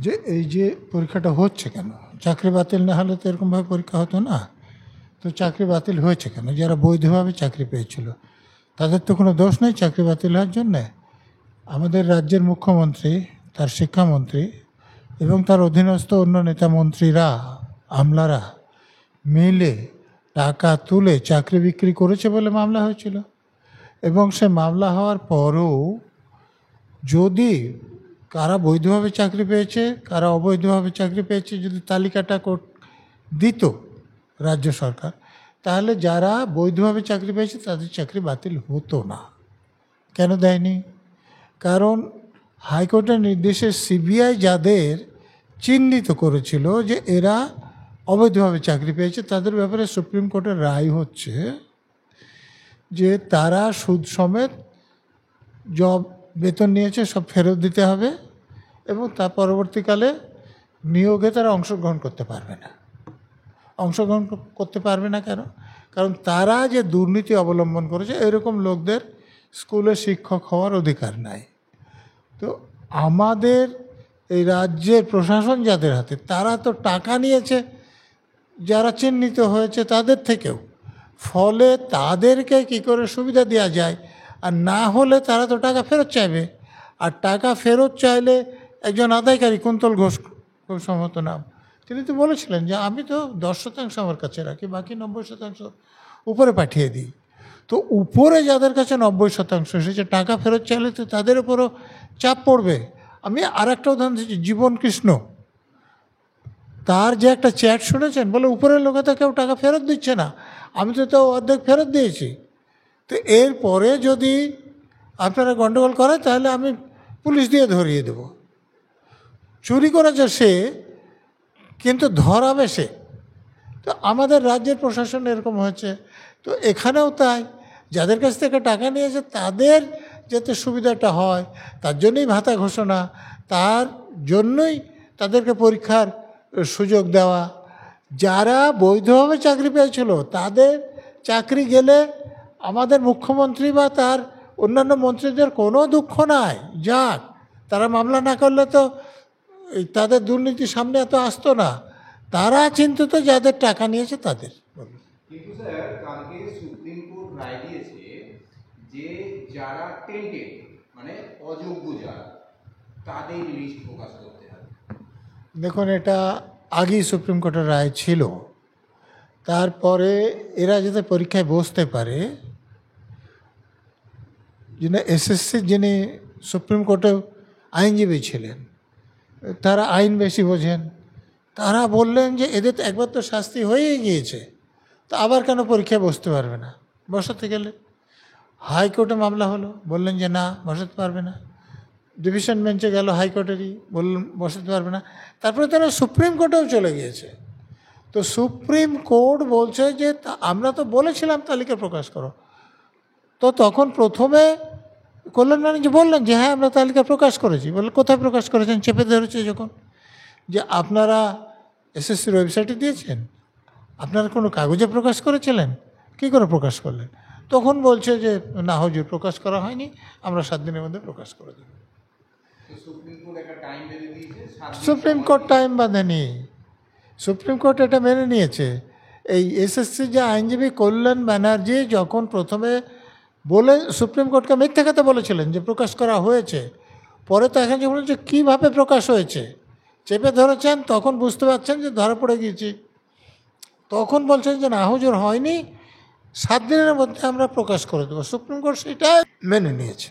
যে এই যে পরীক্ষাটা হচ্ছে কেন, চাকরি বাতিল না হলে তো এরকমভাবে পরীক্ষা হতো না। তো চাকরি বাতিল হয়েছে কেন? যারা বৈধভাবে চাকরি পেয়েছিল তাদের তো কোনো দোষ নেই চাকরি বাতিল হওয়ার জন্যে। আমাদের রাজ্যের মুখ্যমন্ত্রী, তার শিক্ষামন্ত্রী এবং তার অধীনস্থ অন্য নেতা মন্ত্রীরা, আমলারা মিলে টাকা তুলে চাকরি বিক্রি করেছে বলে মামলা হয়েছিল। এবং সে মামলা হওয়ার পরও যদি কারা বৈধভাবে চাকরি পেয়েছে, কারা অবৈধভাবে চাকরি পেয়েছে, যদি তালিকাটা দিত রাজ্য সরকার, তাহলে যারা বৈধভাবে চাকরি পেয়েছে তাদের চাকরি বাতিল হতো না। কেন দেয়নি? কারণ হাইকোর্টের নির্দেশে সিবিআই যাদের চিহ্নিত করেছিল যে এরা অবৈধভাবে চাকরি পেয়েছে, তাদের ব্যাপারে সুপ্রিম কোর্টের রায় হচ্ছে যে তারা সুদ সমেত জব বেতন নিয়েছে সব ফেরত দিতে হবে এবং তার পরবর্তীকালে নিয়োগে তারা অংশগ্রহণ করতে পারবে না। অংশগ্রহণ করতে পারবে না কেন? কারণ তারা যে দুর্নীতি অবলম্বন করেছে এরকম লোকদের স্কুলে শিক্ষক হওয়ার অধিকার নাই। তো আমাদের এই রাজ্যের প্রশাসন যাদের হাতে, তারা তো টাকা নিয়েছে যারা চিহ্নিত হয়েছে তাদের থেকেও, ফলে তাদেরকে কি করে সুবিধা দেওয়া যায়। আর না হলে তারা তো টাকা ফেরত চাইবে, আর টাকা ফেরত চাইলে একজন আদায়কারী কুন্তল ঘোষ খুব সম্ভবত নাম, তিনি তো বলেছিলেন যে আমি তো 10% আমার কাছে রাখি, বাকি 90% উপরে পাঠিয়ে দিই। তো উপরে যাদের কাছে 90% এসেছে, টাকা ফেরত চাইলে তো তাদের উপরও চাপ পড়বে। আমি আর একটা উদাহরণ দিচ্ছি, জীবন কৃষ্ণ, তার যে একটা চ্যাট শুনেছেন, বলে উপরের লোকে তো কেউ টাকা ফেরত দিচ্ছে না, আমি তো তাও অর্ধেক ফেরত দিয়েছি। তো এরপরে যদি আপনারা গণ্ডগোল করেন তাহলে আমি পুলিশ দিয়ে ধরিয়ে দেব। চুরি করেছে সে, কিন্তু ধরাবে সে। তো আমাদের রাজ্যের প্রশাসন এরকম হয়েছে, তো এখানেও তাই। যাদের কাছ থেকে টাকা নিয়েছে তাদের যাতে সুবিধাটা হয়, তার জন্যই ভাতা ঘোষণা, তার জন্যই তাদেরকে পরীক্ষার সুযোগ দেওয়া। যারা বৈধভাবে চাকরি পেয়েছিল তাদের চাকরি গেলে আমাদের মুখ্যমন্ত্রী বা তার অন্যান্য মন্ত্রীদের কোনো দুঃখ নাই, যাক, তারা মামলা না করলে তো তাদের দুর্নীতি সামনে এত আসতো না। তারা চিন্তিত যাদের টাকা নিয়েছে তাদের। কিন্তু স্যার, কালকে সুপ্রিম কোর্ট রায় দিয়েছে যে যারা টেন্টেড মানে অযোগ্য যারা, তাদের লিস্ট প্রকাশ করতে হবে। দেখুন, এটা আগেই সুপ্রিম কোর্টের রায় ছিল। তারপরে এরা যাতে পরীক্ষায় বসতে পারে, যিনি এসএসসির যিনি সুপ্রিম কোর্টে আইনজীবী ছিলেন, তারা আইন বেশি বোঝেন, তারা বললেন যে এদের তো একবার তো শাস্তি হয়েই গিয়েছে, তো আবার কেন পরীক্ষায় বসতে পারবে না? বসাতে গেলে হাইকোর্টে মামলা হলো, বললেন যে না, বসাতে পারবে না। ডিভিশন বেঞ্চে গেল হাইকোর্টেরই, বললেন বসাতে পারবে না। তারপরে তারা সুপ্রিম কোর্টেও চলে গিয়েছে। তো সুপ্রিম কোর্ট বলছে যে আমরা তো বলেছিলাম তালিকা প্রকাশ করো। তো তখন প্রথমে কল্যাণ ব্যানার্জি বললেন যে হ্যাঁ আমরা তালিকা প্রকাশ করেছি। বললেন কোথায় প্রকাশ করেছেন? চেপে ধরেছে যখন, যে আপনারা এসএসসির ওয়েবসাইটে দিয়েছেন, আপনারা কোনো কাগজে প্রকাশ করেছিলেন, কী করে প্রকাশ করলেন? তখন বলছে যে না হুজুর, প্রকাশ করা হয়নি, আমরা 7 দিনের মধ্যে প্রকাশ করে দেব। সুপ্রিম কোর্ট টাইম বাঁধেনি, সুপ্রিম কোর্ট এটা মেনে নিয়েছে। এই এসএসসি যে আইনজীবী কল্যাণ ব্যানার্জি যখন প্রথমে বলে সুপ্রিম কোর্টকে মিথ্যে কথা বলেছিলেন যে প্রকাশ করা হয়েছে, পরে তো এখন যে বলেছে কীভাবে প্রকাশ হয়েছে চেপে ধরেছেন, তখন বুঝতে পারছেন যে ধরা পড়ে গিয়েছি। তখন বলছেন যে না হুজুর, হয়নি, 7 দিনের মধ্যে আমরা প্রকাশ করে দেবো। সুপ্রিম কোর্ট সেটা মেনে নিয়েছে।